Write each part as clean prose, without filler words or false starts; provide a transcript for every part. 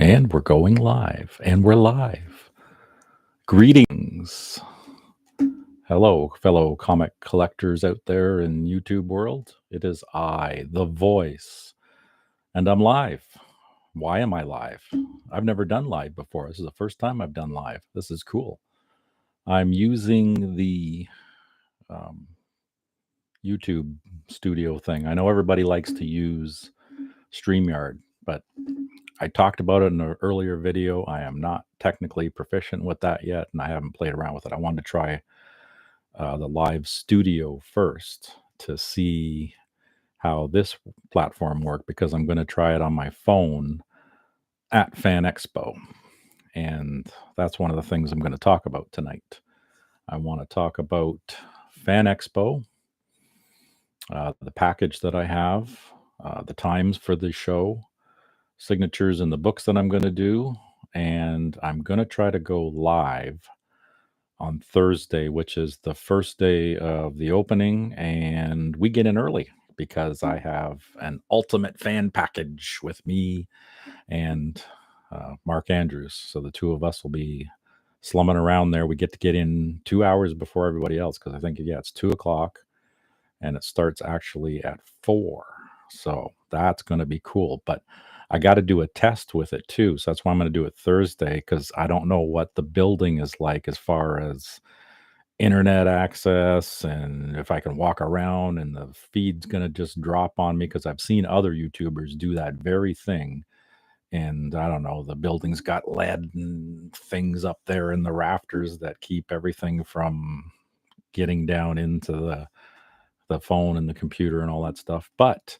And we're going live, and we're live. Greetings. Hello, fellow comic collectors out there in YouTube world. It is I, the voice, and I'm live. Why am I live? I've never done live before. This is the first time I've done live. This is cool. I'm using the um, YouTube studio thing. I know everybody likes to use StreamYard, but I talked about it in an earlier video. I am not technically proficient with that yet, and I haven't played around with it. I wanted to try the live studio first to see how this platform worked because I'm going to try it on my phone at Fan Expo. And that's one of the things I'm going to talk about tonight. I want to talk about Fan Expo, the package that I have, the times for the show, signatures in the books that I'm going to do, and I'm going to try to go live on Thursday, which is the first day of the opening, and we get in early because I have an ultimate fan package with me and Mark Andrews. So the two of us will be slumming around there. We get in 2 hours before everybody else because I think, yeah, it's 2 o'clock and it starts actually at 4. So that's going to be cool. But I got to do a test with it too. So that's why I'm going to do it Thursday because I don't know what the building is like as far as internet access and if I can walk around and the feed's going to just drop on me because I've seen other YouTubers do that very thing. And I don't know, the building's got lead and things up there in the rafters that keep everything from getting down into the phone and the computer and all that stuff. But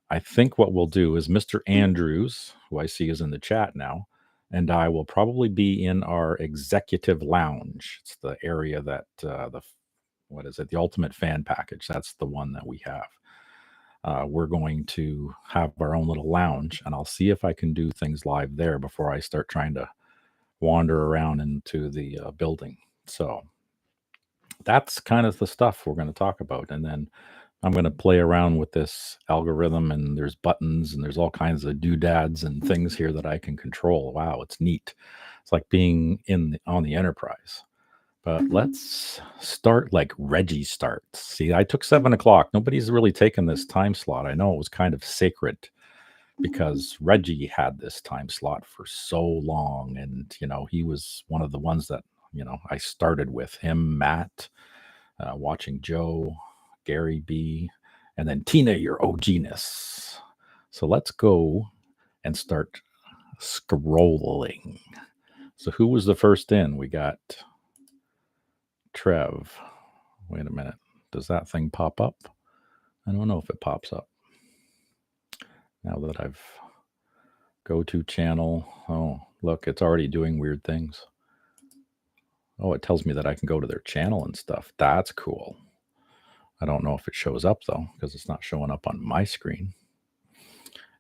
I think what we'll do is Mr. Andrews, who I see is in the chat now, and I will probably be in our executive lounge. It's the area that what is it? The Ultimate Fan Package. That's the one that we have. We're going to have our own little lounge, and I'll see if I can do things live there before I start trying to wander around into the building. So that's kind of the stuff we're going to talk about, and then I'm going to play around with this algorithm, and there's buttons and there's all kinds of doodads and things here that I can control. Wow, it's neat. It's like being on the Enterprise. But let's start like Reggie starts. See, I took 7 o'clock. Nobody's really taken this time slot. I know it was kind of sacred because Reggie had this time slot for so long. And, he was one of the ones that, I started with him, Matt, watching Joe, Gary B, and then Tina, your OG-ness. So let's go and start scrolling. So who was the first in? We got Trev. Wait a minute. Does that thing pop up? I don't know if it pops up. Now that I've go to channel. Oh, look, it's already doing weird things. Oh, it tells me that I can go to their channel and stuff. That's cool. I don't know if it shows up though, because it's not showing up on my screen.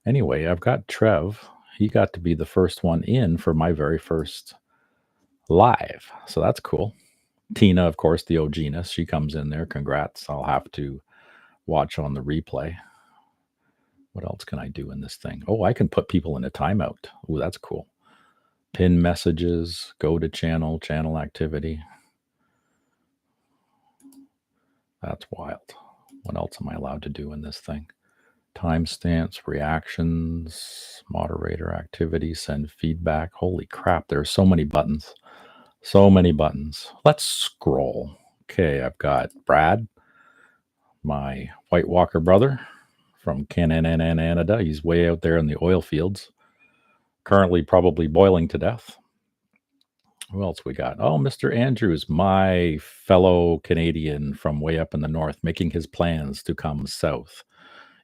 Anyway, I've got Trev. He got to be the first one in for my very first live. So that's cool. Tina, of course, the OG-ness, she comes in there. Congrats. I'll have to watch on the replay. What else can I do in this thing? Oh, I can put people in a timeout. Oh, that's cool. Pin messages, go to channel activity. That's wild. What else am I allowed to do in this thing? Timestamps, reactions, moderator activity, send feedback. Holy crap, there are so many buttons. So many buttons. Let's scroll. Okay, I've got Brad, my White Walker brother from Canada. He's way out there in the oil fields, currently probably boiling to death. Who else we got? Oh, Mr. Andrews, my fellow Canadian from way up in the north, making his plans to come south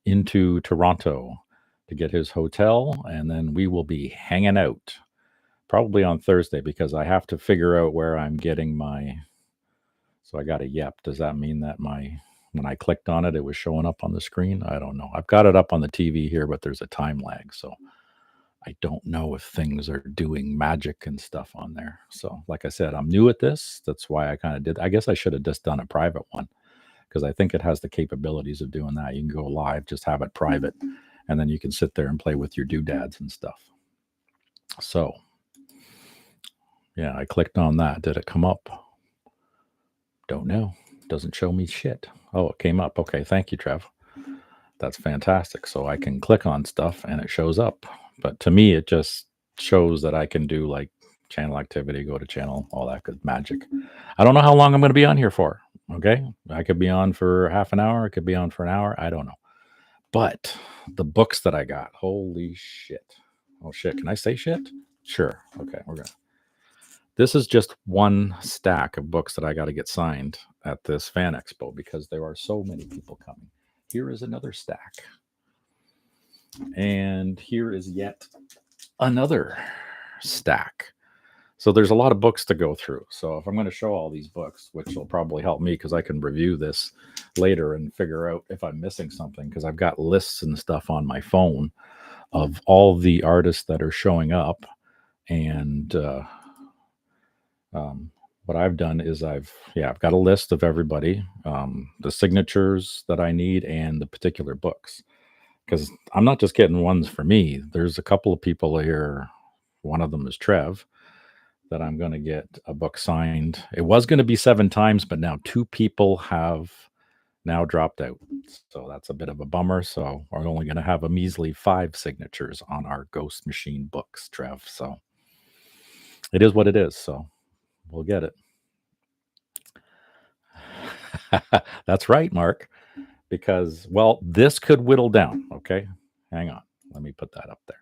into Toronto to get his hotel, and then we will be hanging out probably on Thursday because I have to figure out where I'm getting my. So I got a yep. Does that mean that when I clicked on it, it was showing up on the screen? I don't know. I've got it up on the TV here, but there's a time lag, so I don't know if things are doing magic and stuff on there. So like I said, I'm new at this. That's why I kind of did. I guess I should have just done a private one because I think it has the capabilities of doing that. You can go live, just have it private, and then you can sit there and play with your doodads and stuff. So, yeah, I clicked on that. Did it come up? Don't know. Doesn't show me shit. Oh, it came up. Okay, thank you, Trev. That's fantastic. So I can click on stuff and it shows up. But to me, it just shows that I can do like channel activity, go to channel, all that good magic. I don't know how long I'm going to be on here for. Okay. I could be on for half an hour. I could be on for an hour. I don't know. But the books that I got, holy shit. Oh, shit. Can I say shit? Sure. Okay. We're going to. This is just one stack of books that I got to get signed at this Fan Expo because there are so many people coming. Here is another stack. And here is yet another stack. So there's a lot of books to go through. So if I'm going to show all these books, which will probably help me because I can review this later and figure out if I'm missing something because I've got lists and stuff on my phone of all the artists that are showing up. And what I've done is I've got a list of everybody, the signatures that I need, and the particular books. Because I'm not just getting ones for me. There's a couple of people here. One of them is Trev that I'm going to get a book signed. It was going to be 7 times, but now 2 people have now dropped out. So that's a bit of a bummer. So we're only going to have a measly 5 signatures on our Ghost Machine books, Trev. So it is what it is. So we'll get it. That's right, Mark. Because, well, this could whittle down. Okay. Hang on. Let me put that up there.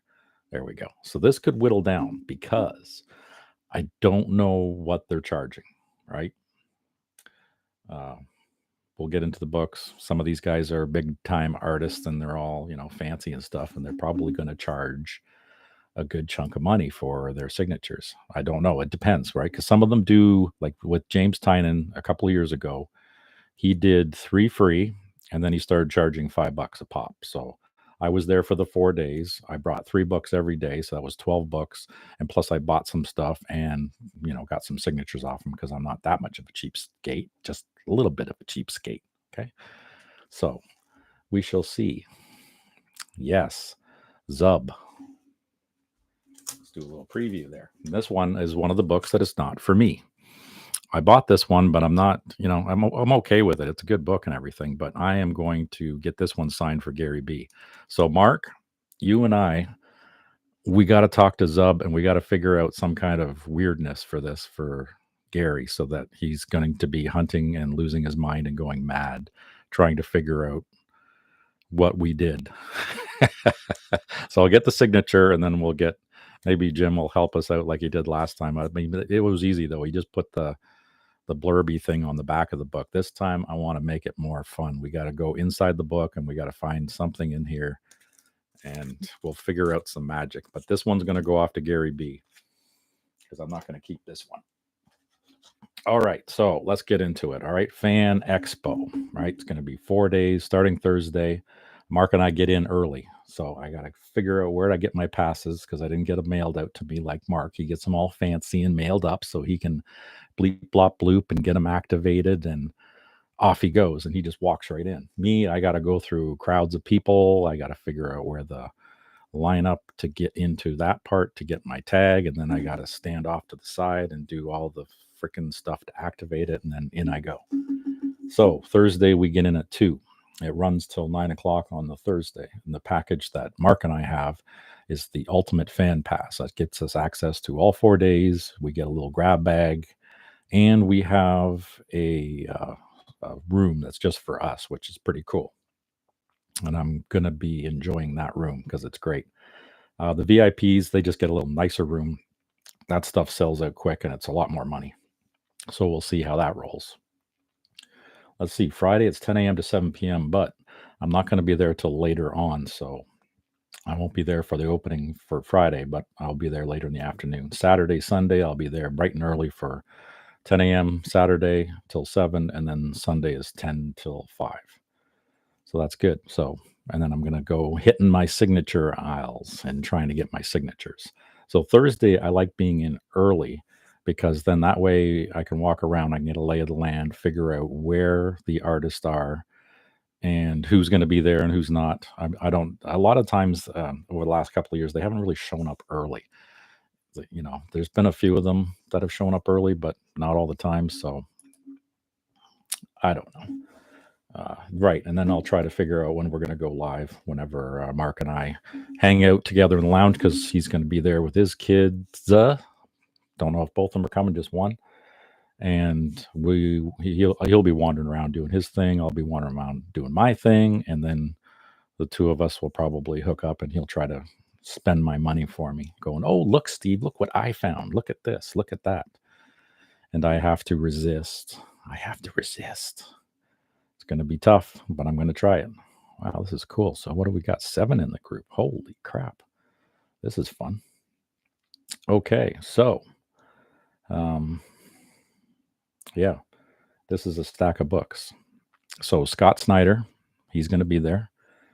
There we go. So this could whittle down because I don't know what they're charging, right? Uh, we'll get into the books. Some of these guys are big time artists and they're all, fancy and stuff, and they're probably going to charge a good chunk of money for their signatures. I don't know. It depends, right? Because some of them do, like with James Tynan a couple of years ago, he did 3 free and then he started charging $5 a pop. So I was there for the 4 days. I brought 3 books every day, so that was 12 books. And plus, I bought some stuff and got some signatures off him because I'm not that much of a cheapskate, just a little bit of a cheapskate. Okay, so we shall see. Yes, Zub. Let's do a little preview there. And this one is one of the books that is not for me. I bought this one, but I'm not, I'm okay with it. It's a good book and everything, but I am going to get this one signed for Gary B. So, Mark, you and I, we got to talk to Zub and we got to figure out some kind of weirdness for this for Gary so that he's going to be hunting and losing his mind and going mad, trying to figure out what we did. So I'll get the signature and then we'll get, maybe Jim will help us out like he did last time. I mean, it was easy though. He just put the blurby thing on the back of the book. This time I want to make it more fun. We got to go inside the book and we got to find something in here and we'll figure out some magic. But this one's going to go off to Gary B because I'm not going to keep this one. All right, so let's get into it. All right, Fan Expo, right? It's going to be 4 days starting Thursday. Mark and I get in early. So I got to figure out where to get my passes because I didn't get them mailed out to me like Mark. He gets them all fancy and mailed up so he can bleep, blop, bloop and get them activated and off he goes. And he just walks right in. Me, I got to go through crowds of people. I got to figure out where the line up to get into that part to get my tag. And then I got to stand off to the side and do all the freaking stuff to activate it. And then in I go. So Thursday, we get in at 2. It runs till 9 o'clock on the Thursday. And the package that Mark and I have is the Ultimate Fan Pass. That gets us access to all 4 days. We get a little grab bag, and we have a room that's just for us, which is pretty cool. And I'm going to be enjoying that room because it's great. The VIPs, they just get a little nicer room. That stuff sells out quick, and it's a lot more money. So we'll see how that rolls. Let's see, Friday it's 10 a.m. to 7 p.m., but I'm not going to be there till later on, so I won't be there for the opening for Friday, but I'll be there later in the afternoon. Saturday, Sunday, I'll be there bright and early for 10 a.m. Saturday till 7, and then Sunday is 10 till 5. So that's good. So, and then I'm going to go hitting my signature aisles and trying to get my signatures. So Thursday, I like being in early because then that way I can walk around, I can get a lay of the land, figure out where the artists are and who's going to be there and who's not. I don't, a lot of times over the last couple of years, they haven't really shown up early. there's been a few of them that have shown up early, but not all the time. So I don't know. Right. And then I'll try to figure out when we're going to go live whenever Mark and I hang out together in the lounge because he's going to be there with his kids. Don't know if both of them are coming, just one. And he'll be wandering around doing his thing. I'll be wandering around doing my thing. And then the two of us will probably hook up and he'll try to spend my money for me, going, "Oh, look, Steve, look what I found. Look at this, look at that." And I have to resist. I have to resist. It's going to be tough, but I'm going to try it. Wow, this is cool. So, what do we got? 7 in the group. Holy crap. This is fun. Okay, so, um, yeah, this is a stack of books. So, Scott Snyder, he's going to be there.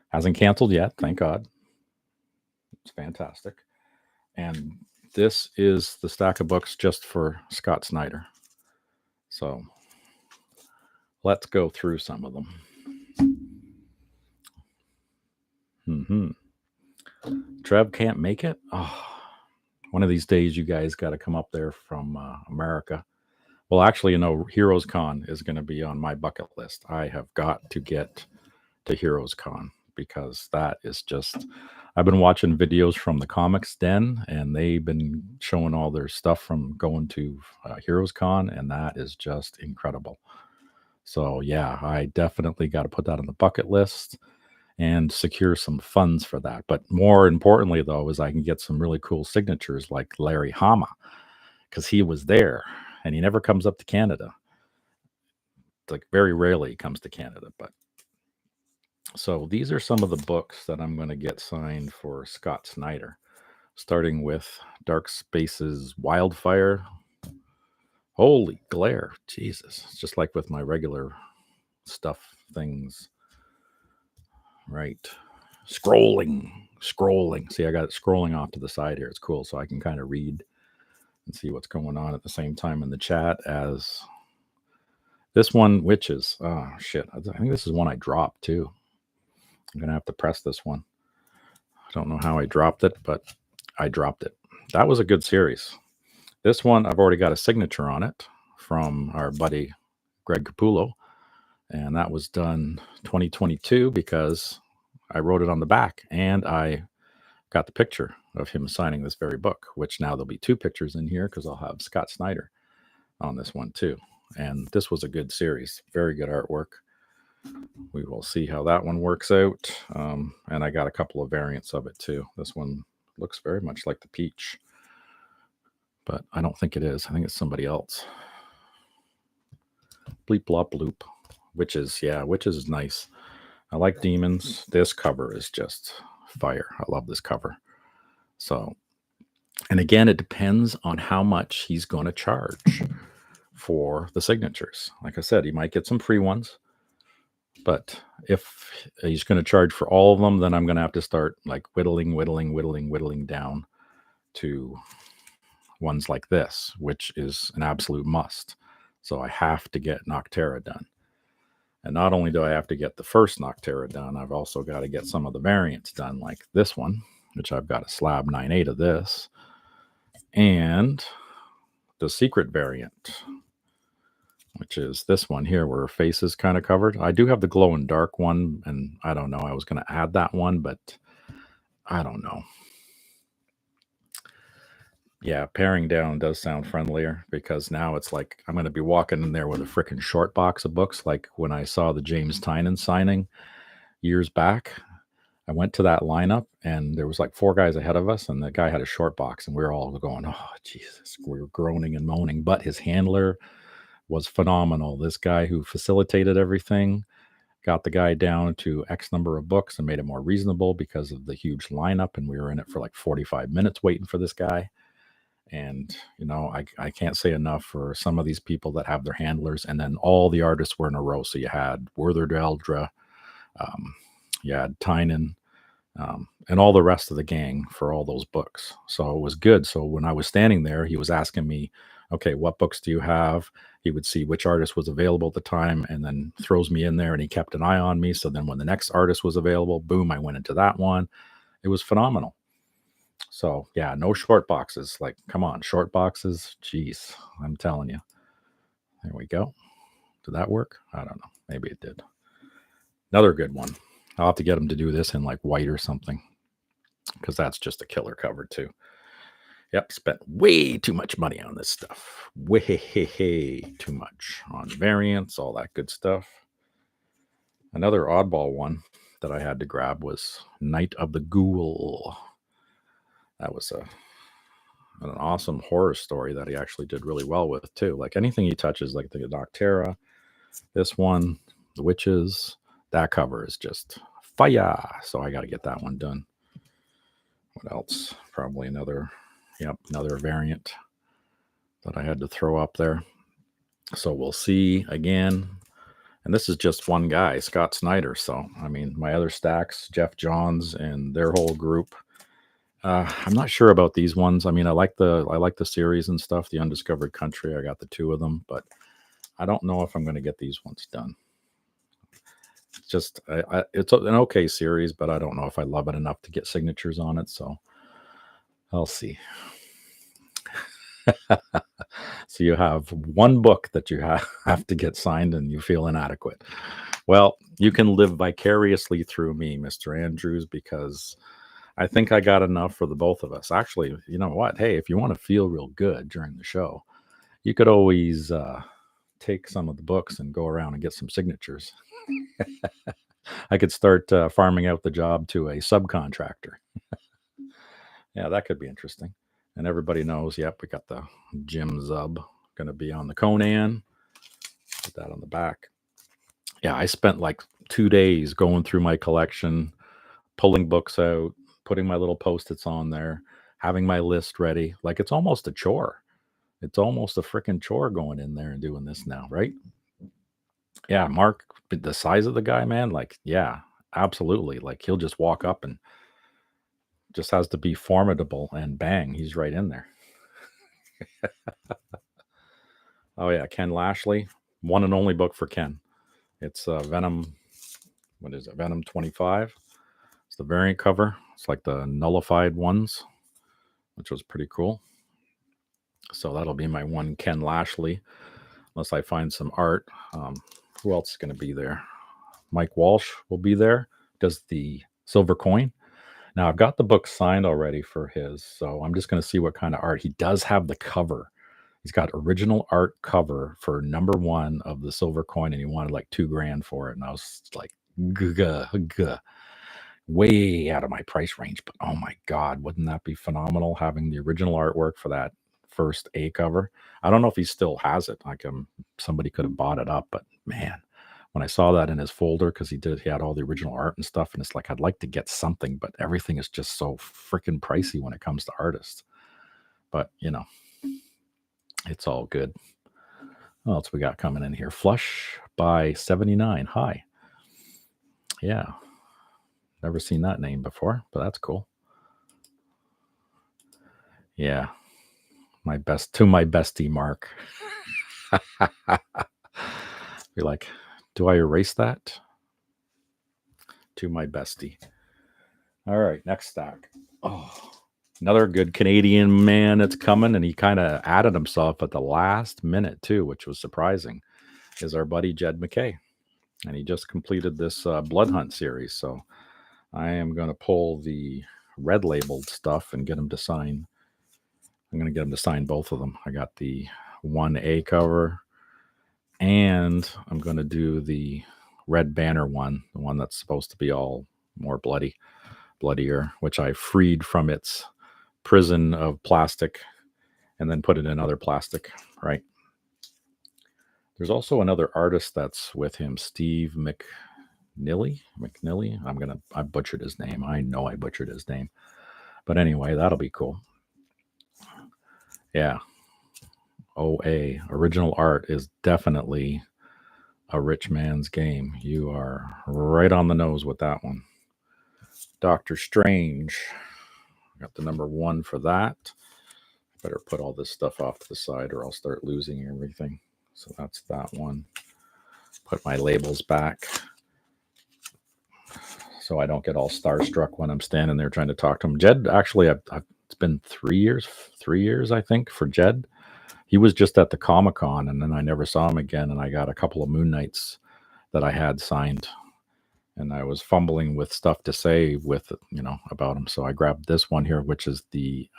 Hasn't canceled yet, thank God. It's fantastic. And this is the stack of books just for Scott Snyder. So, let's go through some of them. Trev can't make it. Oh, one of these days, you guys got to come up there from America. Well, actually, Heroes Con is going to be on my bucket list. I have got to get to Heroes Con because that is just. I've been watching videos from the Comics Den, and they've been showing all their stuff from going to Heroes Con, and that is just incredible. So, yeah, I definitely got to put that on the bucket list and secure some funds for that. But more importantly, though, is I can get some really cool signatures like Larry Hama, because he was there and he never comes up to Canada. Like very rarely he comes to Canada. But so these are some of the books that I'm going to get signed for Scott Snyder, starting with Dark Spaces Wildfire. Holy glare, Jesus. It's just like with my regular stuff things. Right. Scrolling. See, I got it scrolling off to the side here. It's cool. So I can kind of read and see what's going on at the same time in the chat as this one, Witches. Oh, shit. I think this is one I dropped too. I'm going to have to press this one. I don't know how I dropped it, but I dropped it. That was a good series. This one, I've already got a signature on it from our buddy Greg Capullo. And that was done 2022 because I wrote it on the back and I got the picture of him signing this very book, which now there'll be 2 pictures in here because I'll have Scott Snyder on this one too. And this was a good series, very good artwork. We will see how that one works out. And I got a couple of variants of it too. This one looks very much like the peach, but I don't think it is. I think it's somebody else. Bleep, blop, bloop. Witches, yeah, Witches is nice. I like demons. This cover is just fire. I love this cover. So, and again, it depends on how much he's going to charge for the signatures. Like I said, he might get some free ones, but if he's going to charge for all of them, then I'm going to have to start like whittling down to ones like this, which is an absolute must. So I have to get Noctera done. And not only do I have to get the first Noctera done, I've also got to get some of the variants done, like this one, which I've got a slab 9/8 of this, and the secret variant, which is this one here where her face is kind of covered. I do have the glow in dark one, and I don't know. I was going to add that one, but I don't know. Yeah, paring down does sound friendlier because now it's like I'm going to be walking in there with a freaking short box of books. Like when I saw the James Tynan signing years back, I went to that lineup and there was like 4 guys ahead of us, and the guy had a short box, and we were all going, "Oh, Jesus!" We were groaning and moaning. But his handler was phenomenal. This guy who facilitated everything got the guy down to X number of books and made it more reasonable because of the huge lineup, and we were in it for like 45 minutes waiting for this guy. And, I can't say enough for some of these people that have their handlers. And then all the artists were in a row. So you had Werther Deldra, you had Tynan, and all the rest of the gang for all those books. So it was good. So when I was standing there, he was asking me, okay, what books do you have? He would see which artist was available at the time and then throws me in there, and he kept an eye on me. So then when the next artist was available, boom, I went into that one. It was phenomenal. So yeah, no short boxes. Like, come on, short boxes. Jeez, I'm telling you. There we go. Did that work? I don't know. Maybe it did. Another good one. I'll have to get them to do this in like white or something because that's just a killer cover too. Yep, spent way too much money on this stuff. Way too much on variants, all that good stuff. Another oddball one that I had to grab was Night of the Ghoul. That was an awesome horror story that he actually did really well with too. Like anything he touches, like the Noctera, this one, the witches, that cover is just fire. So I got to get that one done. What else? Probably another variant that I had to throw up there. So we'll see again. And this is just one guy, Scott Snyder. So I mean, my other stacks, Jeff Johns and their whole group. I'm not sure about these ones. I mean, I like the series and stuff. The Undiscovered Country. I got the two of them, but I don't know if I'm going to get these ones done. It's just it's an okay series, but I don't know if I love it enough to get signatures on it. So I'll see. So you have one book that you have to get signed and you feel inadequate. Well, you can live vicariously through me, Mr. Andrews, because I think I got enough for the both of us. Actually, you know what? Hey, if you want to feel real good during the show, you could always take some of the books and go around and get some signatures. I could start farming out the job to a subcontractor. Yeah, that could be interesting. And everybody knows, yep, we got the Jim Zub going to be on the Conan. Put that on the back. Yeah, I spent like 2 days going through my collection, pulling books out, putting my little Post-its on there, having my list ready. Like it's almost a chore. It's almost a freaking chore going in there and doing this now, right? Yeah, Mark, the size of the guy, man, like, yeah, absolutely. Like he'll just walk up and just has to be formidable and bang, he's right in there. Oh yeah, Ken Lashley, one and only book for Ken. It's Venom. What is it? Venom 25. It's the variant cover. It's like the nullified ones, which was pretty cool. So that'll be my one Ken Lashley, unless I find some art. Who else is going to be there? Mike Walsh will be there. Does the silver coin. Now I've got the book signed already for his, so I'm just going to see what kind of art. He does have the cover. He's got original art cover for #1 of the silver coin, and he wanted like $2,000 for it. And I was like, way out of my price range. But oh my God, wouldn't that be phenomenal having the original artwork for that first A cover? I don't know if he still has it. Like somebody could have bought it up, but man, when I saw that in his folder, because he had all the original art and stuff, and it's like I'd like to get something, but everything is just so freaking pricey when it comes to artists. But you know, it's all good. What else we got coming in here? Flush by 79. Hi. Yeah. Never seen that name before, but that's cool. Yeah. My bestie Mark. Be like, do I erase that? To my bestie. All right, next stack. Oh, another good Canadian man that's coming, and he kind of added himself at the last minute too, which was surprising. Is our buddy Jed McKay, and he just completed this Blood Hunt series. So I am going to pull the red labeled stuff and get him to sign. I'm going to get him to sign both of them. I got the 1A cover, and I'm going to do the Red Banner one, the one that's supposed to be all more bloodier, which I freed from its prison of plastic and then put it in other plastic, right? There's also another artist that's with him, Steve McNilly. I butchered his name. I know I butchered his name. But anyway, that'll be cool. Yeah. OA, original art is definitely a rich man's game. You are right on the nose with that one. Doctor Strange. Got the #1 for that. Better put all this stuff off to the side or I'll start losing everything. So that's that one. Put my labels back so I don't get all starstruck when I'm standing there trying to talk to him. Jed, actually, I've been 3 years, I think, for Jed. He was just at the Comic-Con, and then I never saw him again, and I got a couple of Moon Knights that I had signed, and I was fumbling with stuff to say with, about him, so I grabbed this one here, which is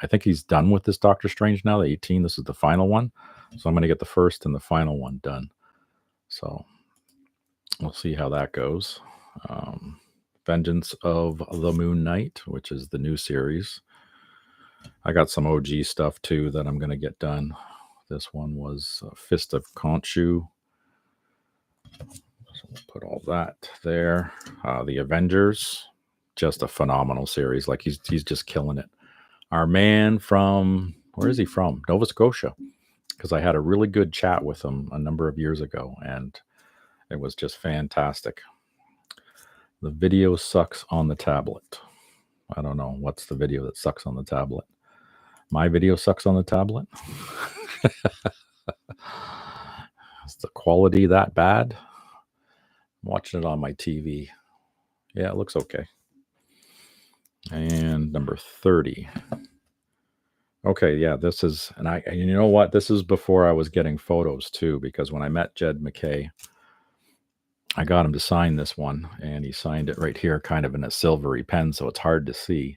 I think he's done with this Doctor Strange now, the 18. This is the final one, so I'm gonna get the first and the final one done. So, we'll see how that goes. Vengeance of the Moon Knight, which is the new series. I got some OG stuff too that I'm going to get done. This one was Fist of Khonshu. So we'll put all that there. The Avengers, just a phenomenal series. Like he's just killing it. Our man from, where is he from? Nova Scotia. Because I had a really good chat with him a number of years ago, and it was just fantastic. The video sucks on the tablet. I don't know. What's the video that sucks on the tablet? My video sucks on the tablet? Is the quality that bad? I'm watching it on my TV. Yeah, it looks okay. And number 30. Okay, yeah, this is, and you know what? This is before I was getting photos too, because when I met Jed MacKay, I got him to sign this one, and he signed it right here, kind of in a silvery pen, so it's hard to see.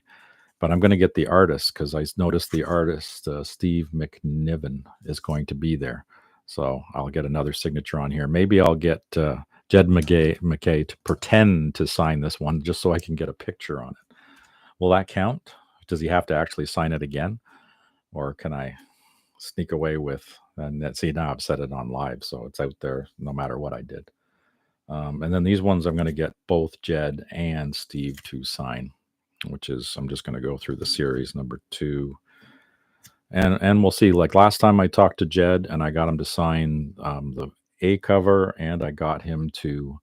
But I'm going to get the artist, because I noticed the artist, Steve McNiven, is going to be there. So I'll get another signature on here. Maybe I'll get Jed MacKay to pretend to sign this one, just so I can get a picture on it. Will that count? Does he have to actually sign it again? Or can I sneak away with, and see, now I've set it on live, so it's out there no matter what I did. And then these ones I'm going to get both Jed and Steve to sign, which is, I'm just going to go through the series number 2. And we'll see. Like last time I talked to Jed and I got him to sign the A cover, and I got him to,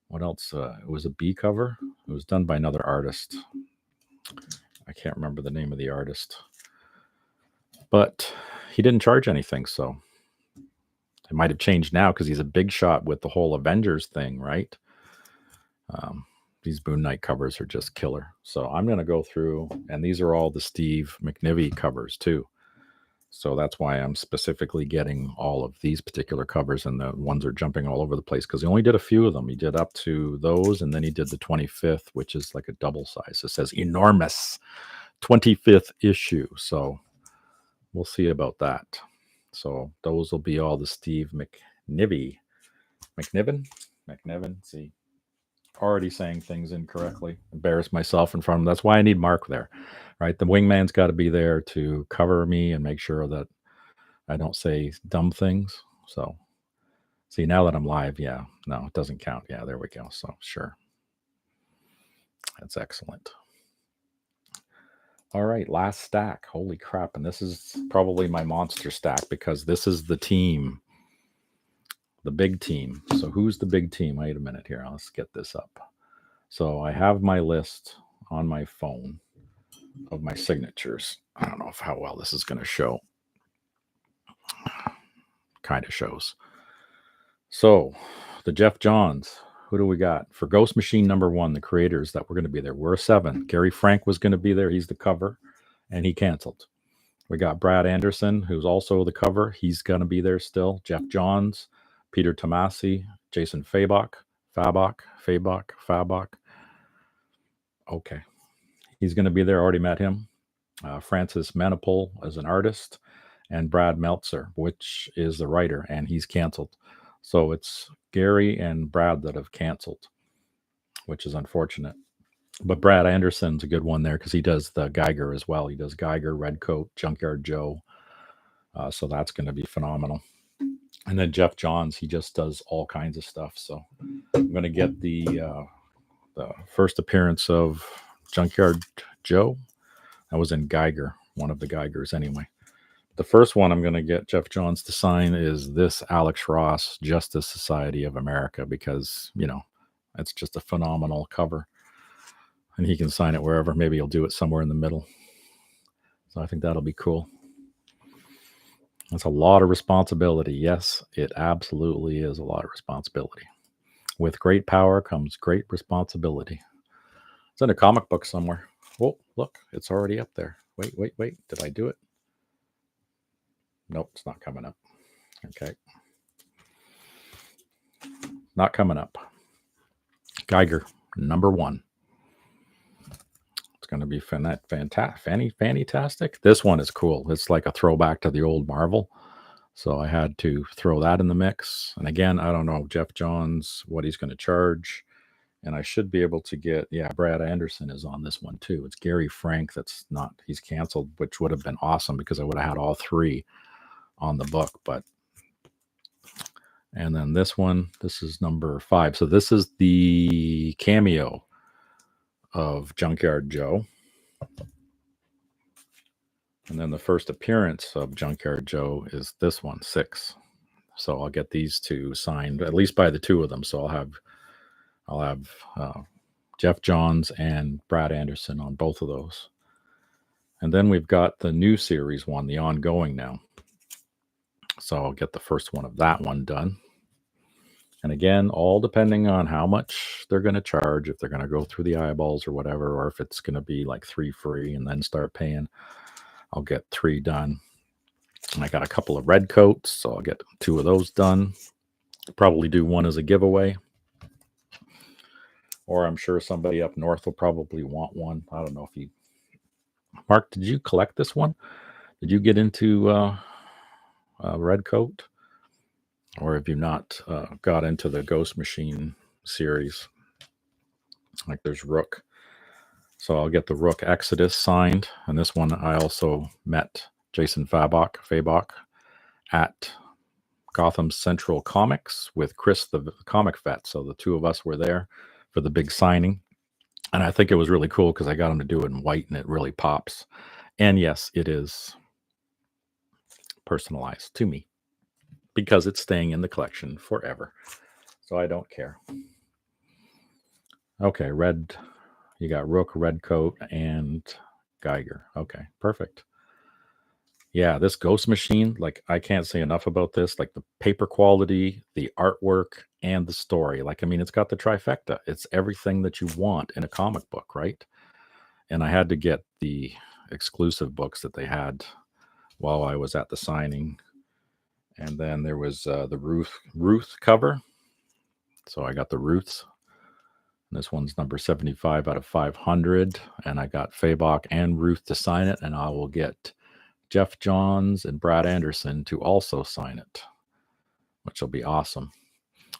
what else? It was a B cover. It was done by another artist. I can't remember the name of the artist. But he didn't charge anything, so it might have changed now because he's a big shot with the whole Avengers thing, right? These Moon Knight covers are just killer. So I'm going to go through, and these are all the Steve McNiven covers too. So that's why I'm specifically getting all of these particular covers, and the ones are jumping all over the place because he only did a few of them. He did up to those, and then he did the 25th, which is like a double size. It says enormous 25th issue. So we'll see about that. So those will be all the Steve McNiven. See, already saying things incorrectly. Embarrass myself in front of him. That's why I need Mark there, right? The wingman's got to be there to cover me and make sure that I don't say dumb things. So, see, now that I'm live, yeah, no, it doesn't count. Yeah, there we go. So, sure. That's excellent. All right, last stack. Holy crap. And this is probably my monster stack because this is the team, the big team. So who's the big team? Wait a minute here. Let's get this up. So I have my list on my phone of my signatures. I don't know how well this is going to show. Kind of shows. So the Jeff Johns. Who do we got? For Ghost Machine #1, the creators that were going to be there were 7. Gary Frank was going to be there. He's the cover, and he canceled. We got Brad Anderson, who's also the cover. He's going to be there still. Jeff Johns, Peter Tomasi, Jason Fabok. Okay. He's going to be there. Already met him. Francis Manipul as an artist, and Brad Meltzer, which is the writer, and he's canceled. So it's Gary and Brad that have canceled, which is unfortunate. But Brad Anderson's a good one there because he does the Geiger as well. He does Geiger, Redcoat, Junkyard Joe. So that's going to be phenomenal. And then Jeff Johns, he just does all kinds of stuff. So I'm going to get the first appearance of Junkyard Joe. That was in Geiger, one of the Geigers anyway. The first one I'm going to get Jeff Johns to sign is this Alex Ross Justice Society of America because, it's just a phenomenal cover. And he can sign it wherever. Maybe he'll do it somewhere in the middle. So I think that'll be cool. That's a lot of responsibility. Yes, it absolutely is a lot of responsibility. With great power comes great responsibility. It's in a comic book somewhere. Oh, look, it's already up there. Wait. Did I do it? Nope, it's not coming up. Okay. Not coming up. Geiger, number 1. It's going to be fantastic. This one is cool. It's like a throwback to the old Marvel. So I had to throw that in the mix. And again, I don't know Jeff Johns, what he's going to charge. And I should be able to get, Brad Anderson is on this one too. It's Gary Frank that's not, he's canceled, which would have been awesome because I would have had all 3 on the book. And then this one, this is number 5. So this is the cameo of Junkyard Joe. And then the first appearance of Junkyard Joe is this one, 6. So I'll get these 2 signed, at least by the 2 of them. So I'll have Jeff Johns and Brad Anderson on both of those. And then we've got the new series one, the ongoing now. So I'll get the first one of that one done. And again, all depending on how much they're going to charge, if they're going to go through the eyeballs or whatever, or if it's going to be like 3 free and then start paying, I'll get 3 done. And I got a couple of red coats, so I'll get 2 of those done. Probably do one as a giveaway. Or I'm sure somebody up north will probably want one. I don't know if you... Mark, did you collect this one? Did you get into red coat? Or have you not got into the Ghost Machine series? Like there's Rook. So I'll get the Rook Exodus signed. And this one I also met Jason Fabok at Gotham Central Comics with Chris, the comic vet. So the 2 of us were there for the big signing. And I think it was really cool because I got him to do it in white and it really pops. And yes, it is personalized to me because it's staying in the collection forever. So I don't care. Okay, red. You got Rook, red coat, and Geiger. Okay, perfect. Yeah, this Ghost Machine, like I can't say enough about this. Like the paper quality, the artwork, and the story. Like, I mean, it's got the trifecta. It's everything that you want in a comic book, right? And I had to get the exclusive books that they had while I was at the signing. And then there was the Ruth cover. So I got the Ruths. This one's number 75 out of 500. And I got Fabok and Ruth to sign it. And I will get Jeff Johns and Brad Anderson to also sign it, which will be awesome.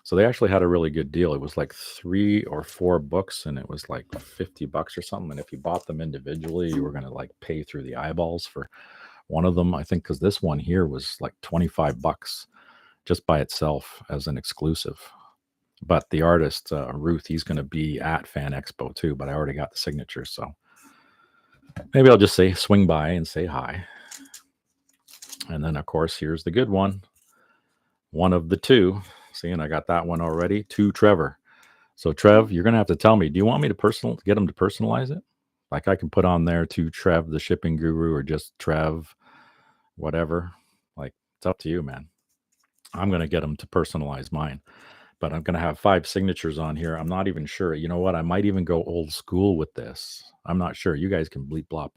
So they actually had a really good deal. It was like 3 or 4 books and it was like $50 or something. And if you bought them individually, you were going to like pay through the eyeballs for one of them, I think, because this one here was like $25 just by itself as an exclusive. But the artist, Ruth, he's going to be at Fan Expo too, but I already got the signature. So maybe I'll just swing by and say hi. And then, of course, here's the good one. One of the 2. See, and I got that one already. To Trevor. So, Trev, you're going to have to tell me, do you want me to get him to personalize it? Like I can put on there to Trev, the shipping guru, or just Trev, whatever. Like, it's up to you, man. I'm going to get him to personalize mine. But I'm going to have 5 signatures on here. I'm not even sure. You know what? I might even go old school with this. I'm not sure. You guys can bleep blop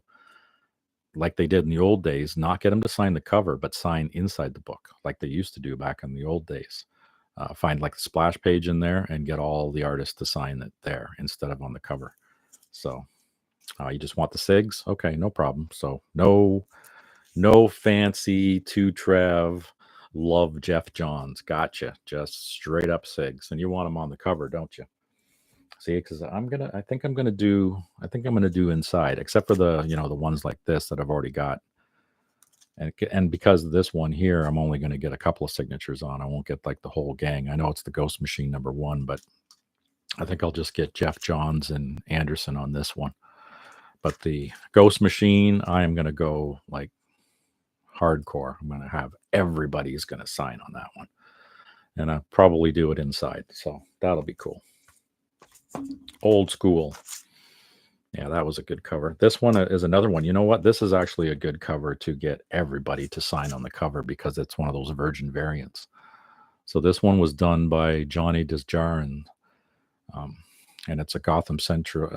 like they did in the old days. Not get them to sign the cover, but sign inside the book like they used to do back in the old days. Find like the splash page in there and get all the artists to sign it there instead of on the cover. So you just want the SIGs? Okay, no problem. So no fancy to Trev. Love Jeff Johns. Gotcha. Just straight up SIGs. And you want them on the cover, don't you? See, because I think I'm gonna do inside, except for the the ones like this that I've already got. And because of this one here, I'm only going to get a couple of signatures on. I won't get like the whole gang. I know it's the Ghost Machine number 1, but I think I'll just get Jeff Johns and Anderson on this one. But the Ghost Machine, I am going to go like hardcore. I'm going to have everybody's going to sign on that one. And I'll probably do it inside. So that'll be cool. Old school. Yeah, that was a good cover. This one is another one. You know what? This is actually a good cover to get everybody to sign on the cover because it's one of those virgin variants. So this one was done by Johnny Desjardins. And it's a Gotham Central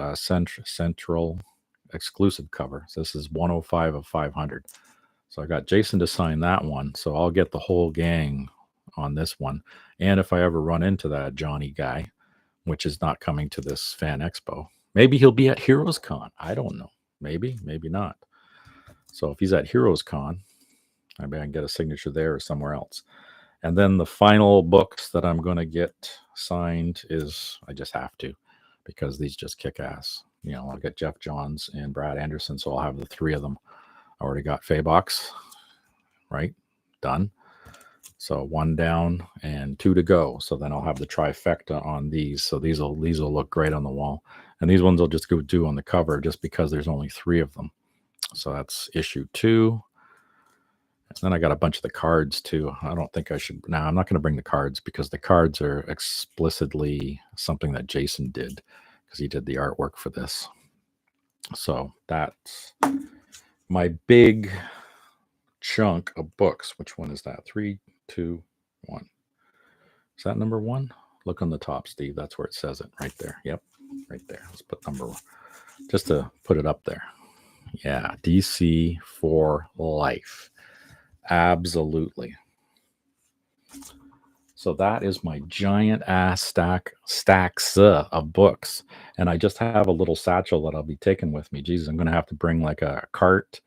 exclusive cover. So this is 105 of 500. So I got Jason to sign that one. So I'll get the whole gang on this one. And if I ever run into that Johnny guy, which is not coming to this Fan Expo, maybe he'll be at Heroes Con. I don't know. Maybe, maybe not. So if he's at Heroes Con, maybe I can get a signature there or somewhere else. And then the final books that I'm going to get signed is, I just have to, because these just kick ass. You know, I'll get Jeff Johns and Brad Anderson, so I'll have the three of them. I already got Faybox, right? Done. So one down and two to go. So then I'll have the trifecta on these. So these will look great on the wall. And these ones I'll just go do on the cover just because there's only three of them. So that's issue 2. And then I got a bunch of the cards too. I don't think I should. Now I'm not going to bring the cards because the cards are explicitly something that Jason did because he did the artwork for this. So that's my big chunk of books. Which one is that? 3, 2, 1. Is that number 1? Look on the top, Steve. That's where it says it right there. Yep, right there. Let's put number 1 just to put it up there. Yeah, DC for life. Absolutely. So that is my giant ass stacks of books. And I just have a little satchel that I'll be taking with me. Jesus, I'm going to have to bring like a cart,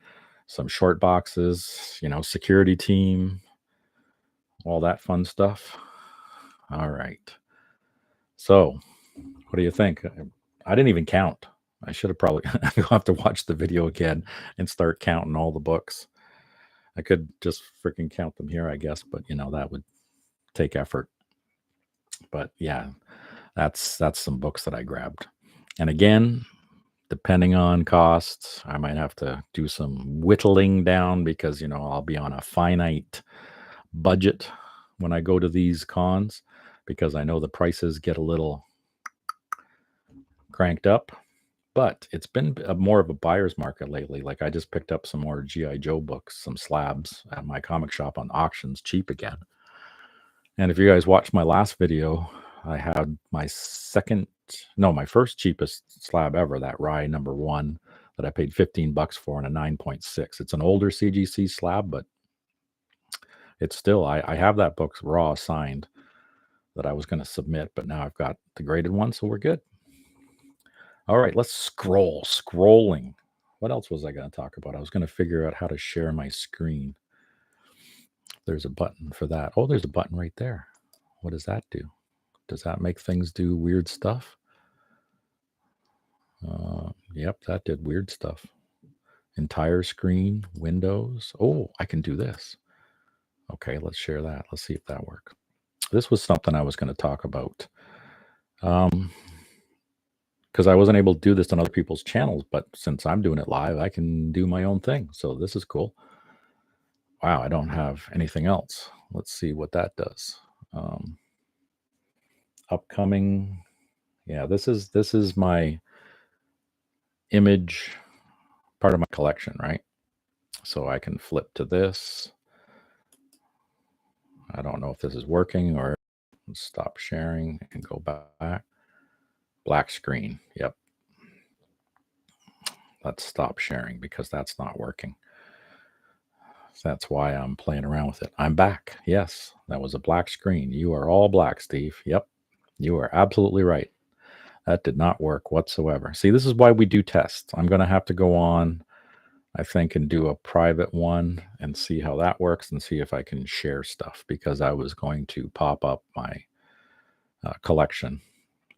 some short boxes, you know, security team, all that fun stuff. All right. So what do you think? I didn't even count. I should have probably, I'll have to watch the video again and start counting all the books. I could just freaking count them here, I guess, but you know, that would take effort. But yeah, that's some books that I grabbed. And again, depending on costs, I might have to do some whittling down because, you know, I'll be on a finite budget when I go to these cons because I know the prices get a little cranked up. But it's been more of a buyer's market lately. Like I just picked up some more G.I. Joe books, some slabs at my comic shop on auctions, cheap again. And if you guys watched my last video, I had my first cheapest slab ever, that Rye number 1 that I paid $15 for and a 9.6. It's an older CGC slab, but it's still, I have that book raw signed that I was going to submit, but now I've got the graded one, so we're good. All right, let's scrolling. What else was I going to talk about? I was going to figure out how to share my screen. There's a button for that. Oh, there's a button right there. What does that do? Does that make things do weird stuff? Yep, that did weird stuff. Entire screen, Windows. Oh, I can do this. Okay, let's share that. Let's see if that works. This was something I was going to talk about. Because I wasn't able to do this on other people's channels, but since I'm doing it live, I can do my own thing. So this is cool. Wow, I don't have anything else. Let's see what that does. Upcoming. Yeah, this is my image part of my collection, right? So I can flip to this. I don't know if this is working or stop sharing and go back. Black screen. Yep. Let's stop sharing because that's not working. That's why I'm playing around with it. I'm back. Yes, that was a black screen. You are all black, Steve. Yep. You are absolutely right. That did not work whatsoever. See, this is why we do tests. I'm going to have to go on, I think, and do a private one and see how that works and see if I can share stuff because I was going to pop up my collection.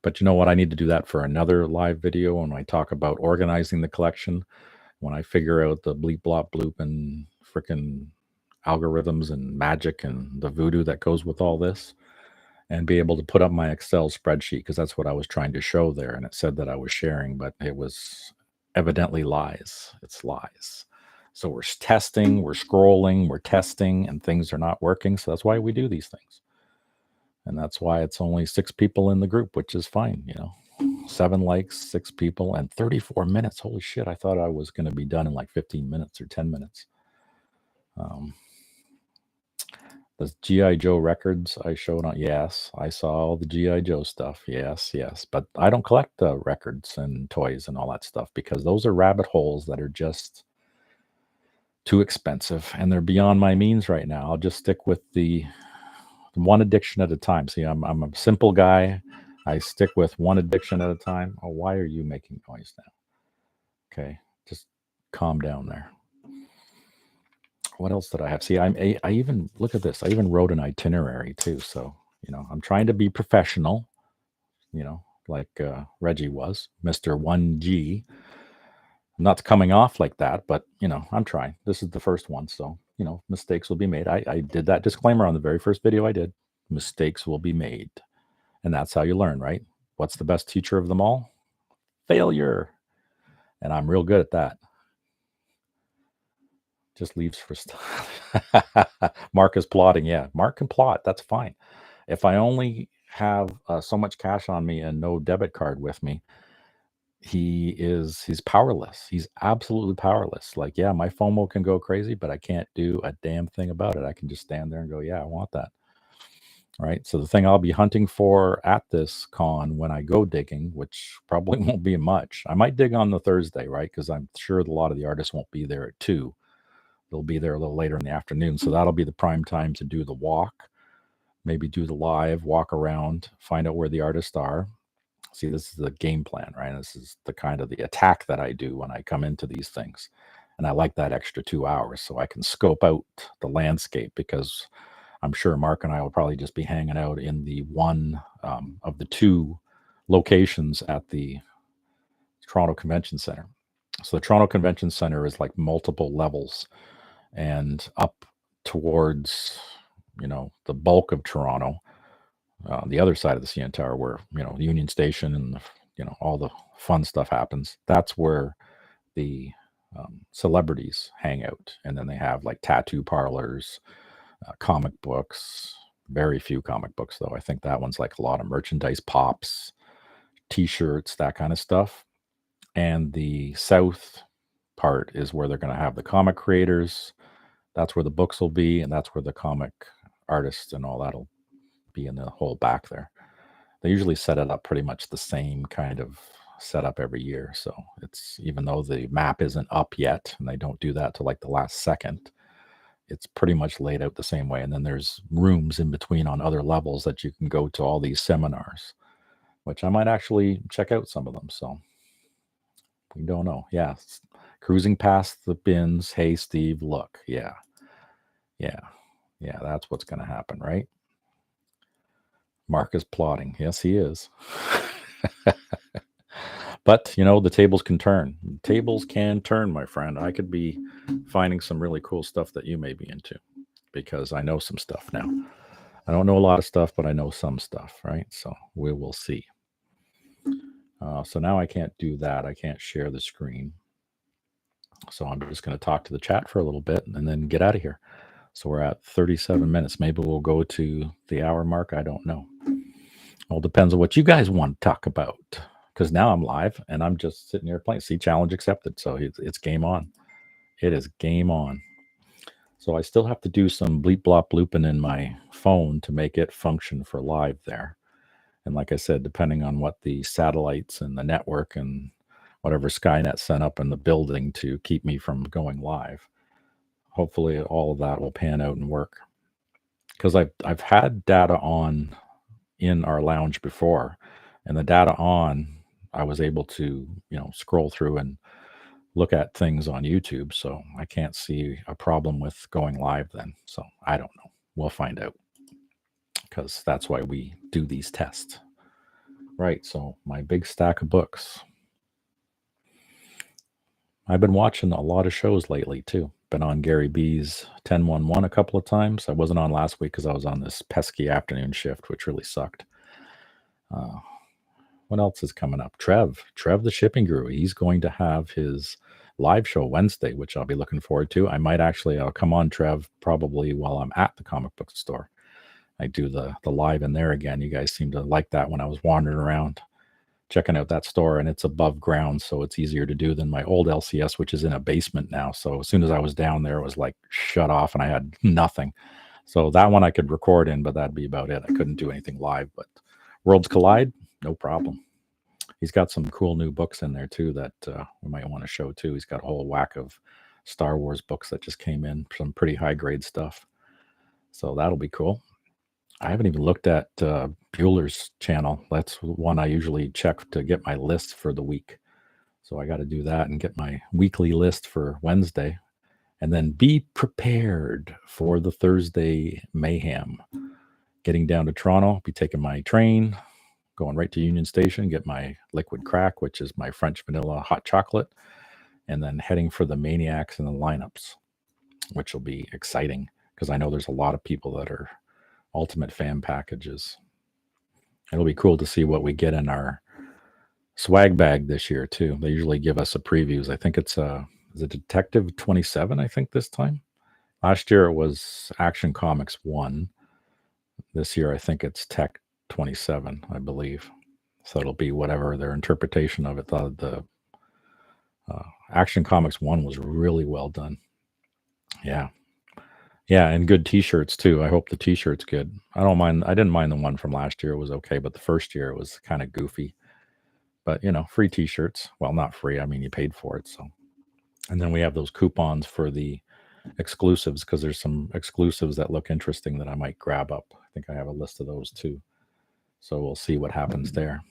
But you know what? I need to do that for another live video when I talk about organizing the collection. When I figure out the bleep, blop, bloop, and freaking algorithms and magic and the voodoo that goes with all this, and be able to put up my Excel spreadsheet because that's what I was trying to show there. And it said that I was sharing, but it was evidently lies. It's lies. So we're testing, we're scrolling, we're testing, and things are not working. So that's why we do these things. And that's why it's only 6 people in the group, which is fine, you know. 7 likes, 6 people, and 34 minutes. Holy shit, I thought I was going to be done in like 15 minutes or 10 minutes. The G.I. Joe records I showed on, yes, I saw all the G.I. Joe stuff. Yes, yes. But I don't collect records and toys and all that stuff because those are rabbit holes that are just too expensive and they're beyond my means right now. I'll just stick with the one addiction at a time. See, I'm a simple guy. I stick with one addiction at a time. Oh, why are you making noise now? Okay, just calm down there. What else did I have? See, I even look at this. I even wrote an itinerary too. So I'm trying to be professional. Like Reggie was, Mister 1G. I'm not coming off like that, but I'm trying. This is the first one, so mistakes will be made. I did that disclaimer on the very first video I did. Mistakes will be made, and that's how you learn, right? What's the best teacher of them all? Failure, and I'm real good at that. Just leaves for stuff. Mark is plotting. Yeah, Mark can plot. That's fine. If I only have so much cash on me and no debit card with me, he's powerless. He's absolutely powerless. Like, yeah, my FOMO can go crazy, but I can't do a damn thing about it. I can just stand there and go, yeah, I want that. Right. So the thing I'll be hunting for at this con when I go digging, which probably won't be much, I might dig on the Thursday, right? Because I'm sure a lot of the artists won't be there at 2. They'll be there a little later in the afternoon. So that'll be the prime time to do the walk, maybe do the live, walk around, find out where the artists are. See, this is the game plan, right? This is the kind of the attack that I do when I come into these things. And I like that extra 2 hours so I can scope out the landscape because I'm sure Mark and I will probably just be hanging out in the one of the 2 locations at the Toronto Convention Center. So the Toronto Convention Center is like multiple levels and up towards, the bulk of Toronto, the other side of the CN Tower where, the Union Station and, all the fun stuff happens. That's where the celebrities hang out. And then they have like tattoo parlors, comic books, very few comic books, though. I think that one's like a lot of merchandise, pops, t-shirts, that kind of stuff. And the south part is where they're going to have the comic creators. That's where the books will be, and that's where the comic artists and all that'll be in the whole back there. They usually set it up pretty much the same kind of setup every year. So it's, even though the map isn't up yet, and they don't do that till like the last second, it's pretty much laid out the same way. And then there's rooms in between on other levels that you can go to all these seminars, which I might actually check out some of them. So we don't know. Yeah. Cruising past the bins. Hey, Steve, look. Yeah. Yeah. Yeah. That's what's going to happen, right? Mark is plotting. Yes, he is. But, the tables can turn. Tables can turn, my friend. I could be finding some really cool stuff that you may be into because I know some stuff now. I don't know a lot of stuff, but I know some stuff, right? So we will see. So now I can't do that. I can't share the screen. So I'm just going to talk to the chat for a little bit and then get out of here. So we're at 37 minutes. Maybe we'll go to the hour mark. I don't know. All depends on what you guys want to talk about. Because now I'm live and I'm just sitting here playing. See, challenge accepted. So it's game on. It is game on. So I still have to do some bleep blop blooping in my phone to make it function for live there. And like I said, depending on what the satellites and the network and whatever Skynet sent up in the building to keep me from going live, hopefully all of that will pan out and work. Because I've had data on in our lounge before, and the data on, I was able to scroll through and look at things on YouTube. So I can't see a problem with going live then. So I don't know. We'll find out. Because that's why we do these tests. Right, so my big stack of books. I've been watching a lot of shows lately, too. Been on Gary B's 1011 a couple of times. I wasn't on last week because I was on this pesky afternoon shift, which really sucked. What else is coming up? Trev the shipping guru. He's going to have his live show Wednesday, which I'll be looking forward to. I'll come on, Trev, probably while I'm at the comic book store. I do the live in there again. You guys seem to like that when I was wandering around checking out that store, and it's above ground, so it's easier to do than my old LCS, which is in a basement now. So as soon as I was down there, it was like shut off and I had nothing. So that one I could record in, but that'd be about it. I couldn't do anything live. But Worlds Collide, no problem. He's got some cool new books in there too that we might want to show too. He's got a whole whack of Star Wars books that just came in, some pretty high grade stuff. So that'll be cool. I haven't even looked at Bueller's channel. That's one I usually check to get my list for the week. So I got to do that and get my weekly list for Wednesday. And then be prepared for the Thursday mayhem. Getting down to Toronto, be taking my train, going right to Union Station, get my liquid crack, which is my French vanilla hot chocolate, and then heading for the Maniacs and the lineups, which will be exciting because I know there's a lot of people that are ultimate fan packages. It'll be cool to see what we get in our swag bag this year too. They usually give us a previews. I think it's is it Detective 27, I think this time. Last year it was Action Comics 1. This year I think it's Tech 27, I believe. So it'll be whatever their interpretation of it. The Action Comics 1 was really well done. Yeah. Yeah, and good t-shirts too. I hope the t-shirt's good. I don't mind. I didn't mind the one from last year. It was okay, but the first year it was kind of goofy. But, free t-shirts. Well, not free. I mean, you paid for it, so. And then we have those coupons for the exclusives because there's some exclusives that look interesting that I might grab up. I think I have a list of those too. So we'll see what happens there.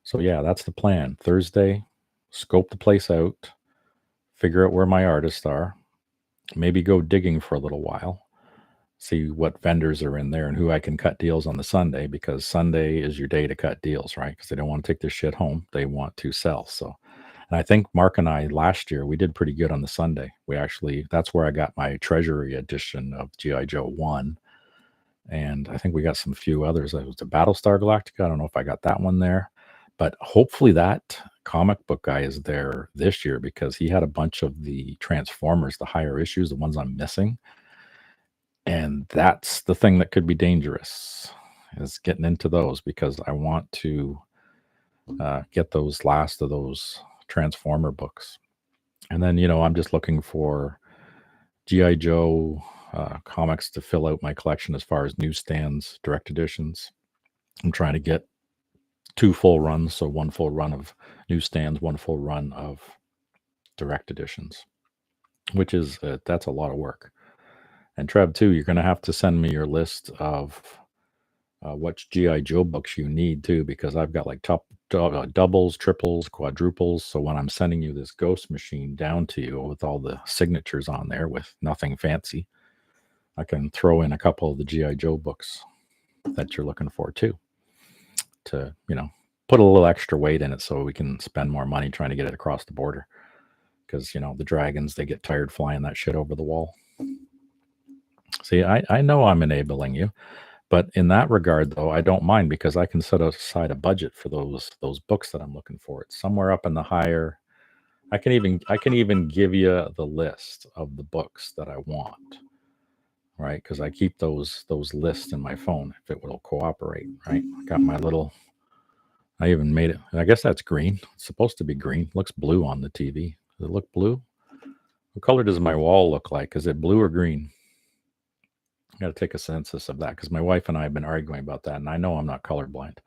So yeah, that's the plan. Thursday, scope the place out, figure out where my artists are, maybe go digging for a little while, see what vendors are in there and who I can cut deals on the Sunday, because Sunday is your day to cut deals, right? Because they don't want to take their shit home. They want to sell. So, and I think Mark and I last year, we did pretty good on the Sunday. That's where I got my Treasury edition of G.I. Joe 1. And I think we got some few others. It was the Battlestar Galactica. I don't know if I got that one there. But hopefully that comic book guy is there this year because he had a bunch of the Transformers, the higher issues, the ones I'm missing. And that's the thing that could be dangerous, is getting into those, because I want to get those last of those Transformer books. And then, I'm just looking for G.I. Joe comics to fill out my collection as far as newsstands, direct editions. I'm trying to get 2 full runs, so 1 full run of newsstands, 1 full run of direct editions, which is that's a lot of work. And Trev, too, you're going to have to send me your list of what G.I. Joe books you need, too, because I've got like doubles, triples, quadruples. So when I'm sending you this Ghost Machine down to you with all the signatures on there with nothing fancy, I can throw in a couple of the G.I. Joe books that you're looking for, too, to, put a little extra weight in it so we can spend more money trying to get it across the border. Because, the dragons, they get tired flying that shit over the wall. See, I know I'm enabling you, but in that regard, though, I don't mind, because I can set aside a budget for those books that I'm looking for. It's somewhere up in the higher. I can even give you the list of the books that I want, right? Because I keep those lists in my phone if it will cooperate, right? I got my little. I even made it. I guess that's green. It's supposed to be green. It looks blue on the TV. Does it look blue? What color does my wall look like? Is it blue or green? I got to take a census of that, because my wife and I have been arguing about that, and I know I'm not colorblind.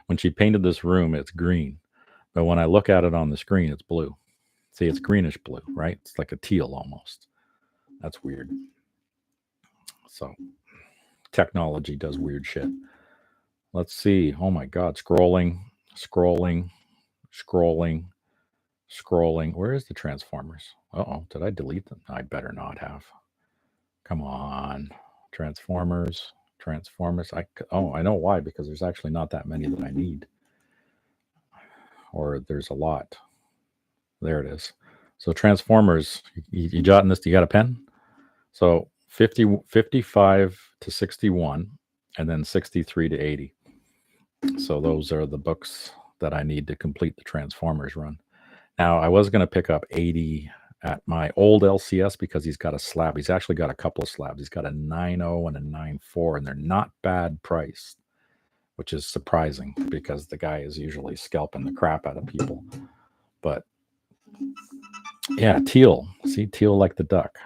When she painted this room, it's green, but when I look at it on the screen, it's blue. See, it's greenish blue, right? It's like a teal almost. That's weird. So technology does weird shit. Let's see. Oh my God. Scrolling. Where is the Transformers? Uh-oh. Did I delete them? I better not have. Come on. Transformers. I know why, because there's actually not that many that I need. Or there's a lot. There it is. So Transformers, you jotting this? You got a pen? So 55 to 61, and then 63 to 80. So those are the books that I need to complete the Transformers run. Now, I was going to pick up 80 at my old LCS because he's got a slab. He's actually got a couple of slabs. He's got a 9.0 and a 9.4, and they're not bad priced, which is surprising because the guy is usually scalping the crap out of people. But Yeah, teal. See, teal like the duck.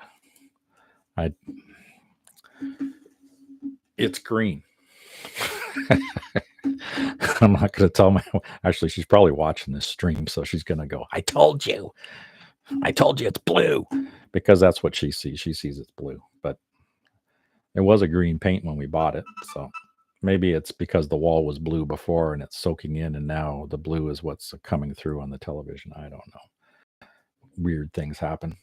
I. It's green. I'm not going to tell my. Actually, she's probably watching this stream, so she's going to go. I told you. I told you it's blue, because that's what she sees. She sees it's blue, but it was a green paint when we bought it. So maybe it's because the wall was blue before and it's soaking in, and now the blue is what's coming through on the television. I don't know. Weird things happen.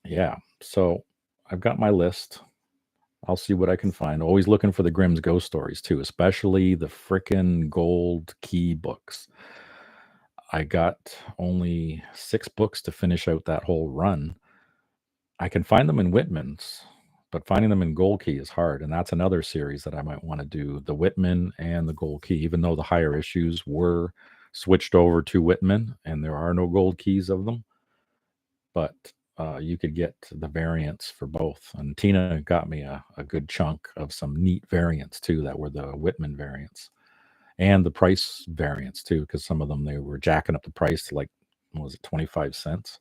Yeah. So I've got my list. I'll see what I can find. Always looking for the Grimm's ghost stories too, especially the frickin' gold key books. I got only 6 books to finish out that whole run. I can find them in Whitman's, but finding them in Gold Key is hard. And that's another series that I might want to do, the Whitman and the Gold Key, even though the higher issues were switched over to Whitman and there are no gold keys of them. But you could get the variants for both. And Tina got me a good chunk of some neat variants too that were the Whitman variants and the price variants too, because some of them they were jacking up the price to like, what was it, 25 cents?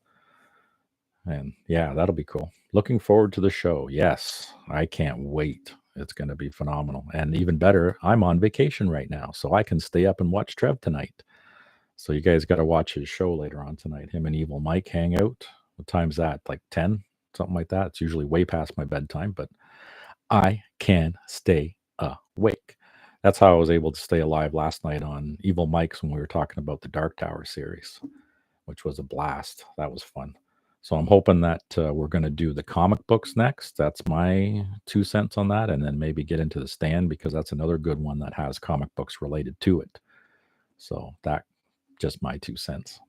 And yeah, that'll be cool. Looking forward to the show. Yes, I can't wait. It's going to be phenomenal. And even better, I'm on vacation right now, so I can stay up and watch Trev tonight. So you guys got to watch his show later on tonight. Him and Evil Mike hang out. What time's that? Like 10? Something like that. It's usually way past my bedtime, but I can stay awake. That's how I was able to stay alive last night on Evil Mike's when we were talking about the Dark Tower series, which was a blast. That was fun. So I'm hoping that we're going to do the comic books next. That's my 2 cents on that. And then maybe get into the stand, because that's another good one that has comic books related to it. So that, just my 2 cents.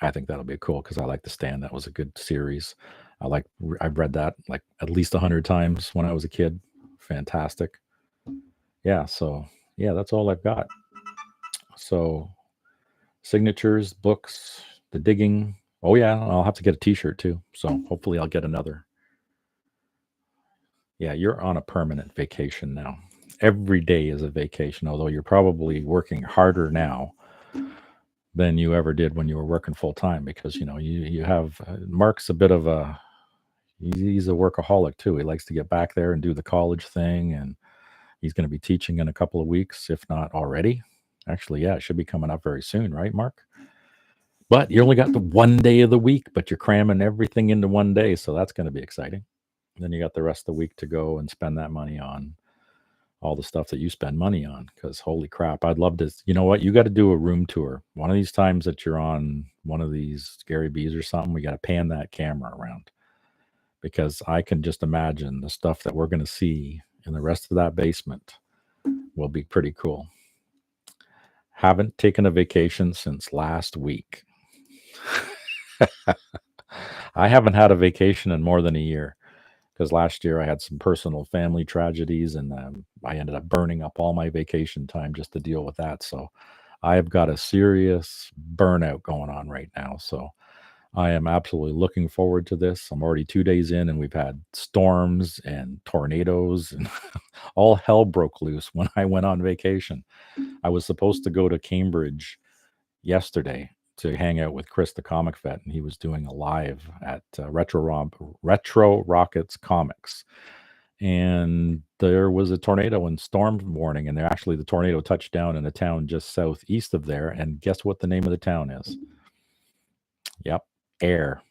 I think that'll be cool because I like the stand. That was a good series. I've read that like at least 100 times when I was a kid. Fantastic. Yeah. So yeah, that's all I've got. So signatures, books, the digging. Oh yeah, I'll have to get a T-shirt too. So hopefully I'll get another. Yeah, you're on a permanent vacation now. Every day is a vacation, although you're probably working harder now than you ever did when you were working full time, because you have Mark's a bit of a he's a workaholic too. He likes to get back there and do the college thing, and he's going to be teaching in a couple of weeks, if not already. Actually, yeah, it should be coming up very soon, right, Mark? But you only got the one day of the week, but you're cramming everything into one day, so that's going to be exciting. Then you got the rest of the week to go and spend that money on all the stuff that you spend money on. Because holy crap, I'd love to. You know what? You got to do a room tour. One of these times that you're on one of these Gary B's or something, we got to pan that camera around, because I can just imagine the stuff that we're going to see in the rest of that basement will be pretty cool. Haven't taken a vacation since last week. I haven't had a vacation in more than a year, because last year I had some personal family tragedies, and I ended up burning up all my vacation time just to deal with that. So I've got a serious burnout going on right now. So I am absolutely looking forward to this. I'm already 2 days in, and we've had storms and tornadoes, and all hell broke loose when I went on vacation. I was supposed to go to Cambridge yesterday to hang out with Chris, the comic vet, and he was doing a live at Retro Rockets Comics. And there was a tornado and storm warning, and the tornado touched down in a town just southeast of there. And guess what the name of the town is? Yep, Air.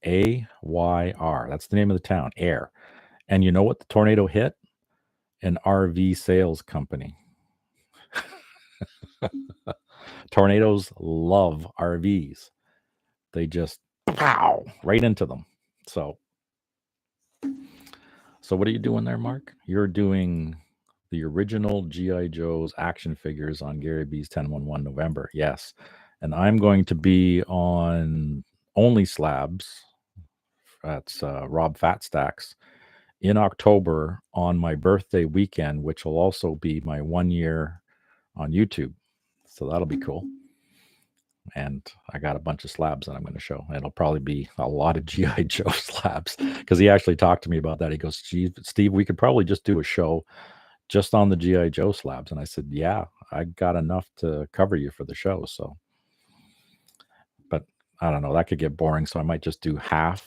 AYR. That's the name of the town, Air. And you know what the tornado hit? An RV sales company. Tornadoes love RVs. They just pow right into them. So what are you doing there, Mark? You're doing the original GI Joe's action figures on Gary B's 10/11 November. Yes. And I'm going to be on Only Slabs. That's Rob Fatstacks in October on my birthday weekend, which will also be my 1 year on YouTube. So that'll be cool. And I got a bunch of slabs that I'm going to show. It'll probably be a lot of GI Joe slabs, because he actually talked to me about that. He goes, "Gee, Steve, we could probably just do a show just on the GI Joe slabs." And I said, "Yeah, I got enough to cover you for the show." So, but I don't know, that could get boring, so I might just do half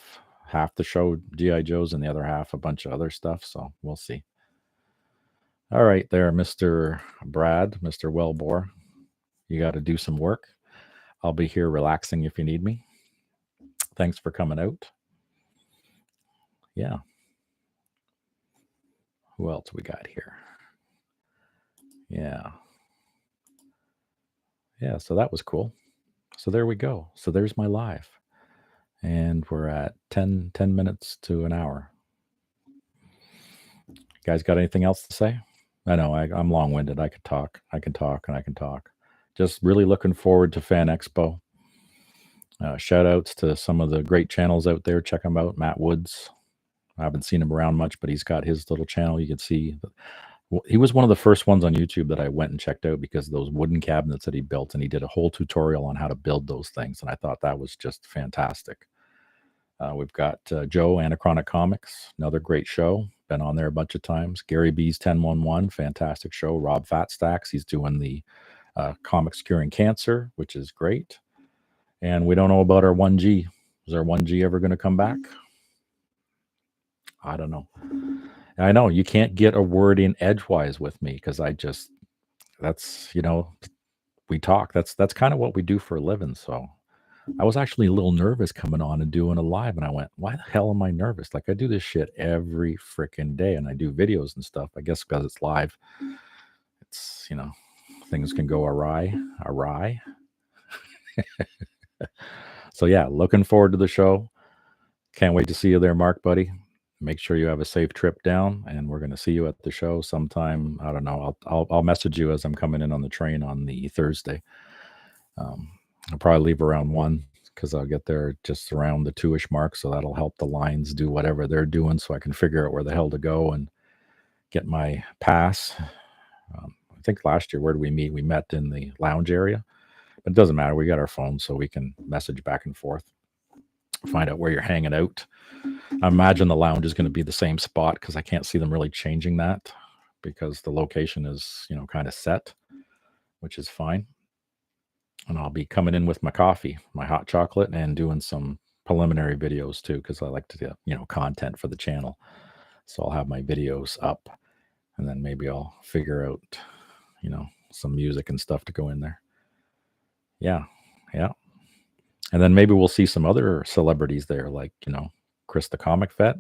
the show GI Joes and the other half a bunch of other stuff. So we'll see. All right, there, Mr. Brad, Mr. Wellbore. You got to do some work. I'll be here relaxing if you need me. Thanks for coming out. Yeah. Who else we got here? Yeah. Yeah. So that was cool. So there we go. So there's my live. And we're at 10 minutes to an hour. You guys got anything else to say? I know I'm long winded. I could talk. I can talk and I can talk. Just really looking forward to Fan Expo. Shout outs to some of the great channels out there. Check them out. Matt Woods. I haven't seen him around much, but he's got his little channel. You can see he was one of the first ones on YouTube that I went and checked out because of those wooden cabinets that he built, and he did a whole tutorial on how to build those things, and I thought that was just fantastic. We've got Joe, Anachronic Comics, another great show. Been on there a bunch of times. Gary B's 1011, fantastic show. Rob Fatstacks, he's doing the comics curing cancer, which is great. And we don't know about our 1G. Is our 1G ever going to come back? I don't know. I know you can't get a word in edgewise with me because that's, we talk. That's kind of what we do for a living. So I was actually a little nervous coming on and doing a live, and I went, why the hell am I nervous? Like, I do this shit every freaking day, and I do videos and stuff. I guess because it's live, it's, things can go awry. So yeah, looking forward to the show. Can't wait to see you there, Mark, buddy. Make sure you have a safe trip down, and we're going to see you at the show sometime. I don't know. I'll message you as I'm coming in on the train on the Thursday. I'll probably leave around 1 because I'll get there just around the 2-ish mark, so that'll help the lines do whatever they're doing, so I can figure out where the hell to go and get my pass. I think last year, where did we meet? We met in the lounge area, but it doesn't matter. We got our phones, so we can message back and forth, find out where you're hanging out. I imagine the lounge is going to be the same spot because I can't see them really changing that because the location is, kind of set, which is fine. And I'll be coming in with my coffee, my hot chocolate, and doing some preliminary videos too because I like to get, content for the channel. So I'll have my videos up, and then maybe I'll figure out, some music and stuff to go in there. Yeah. Yeah. And then maybe we'll see some other celebrities there, like, Chris the Comic Vet.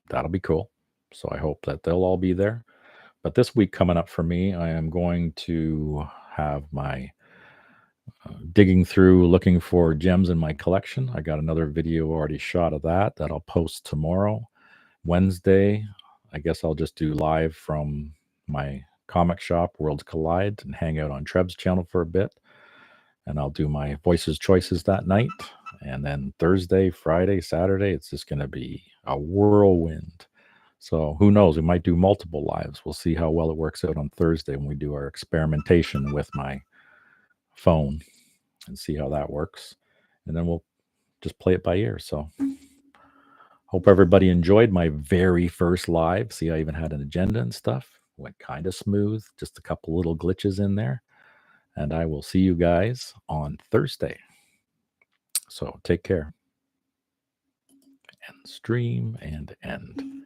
That'll be cool. So I hope that they'll all be there. But this week coming up for me, I am going to have my digging through, looking for gems in my collection. I got another video already shot of that I'll post tomorrow. Wednesday, I guess I'll just do live from my comic shop, Worlds Collide, and hang out on Treb's channel for a bit. And I'll do my Voices Choices that night. And then Thursday, Friday, Saturday, it's just going to be a whirlwind. So who knows? We might do multiple lives. We'll see how well it works out on Thursday when we do our experimentation with my phone and see how that works. And then we'll just play it by ear. So hope everybody enjoyed my very first live. See, I even had an agenda and stuff. Went kind of smooth. Just a couple little glitches in there. And I will see you guys on Thursday. So take care. End stream and end.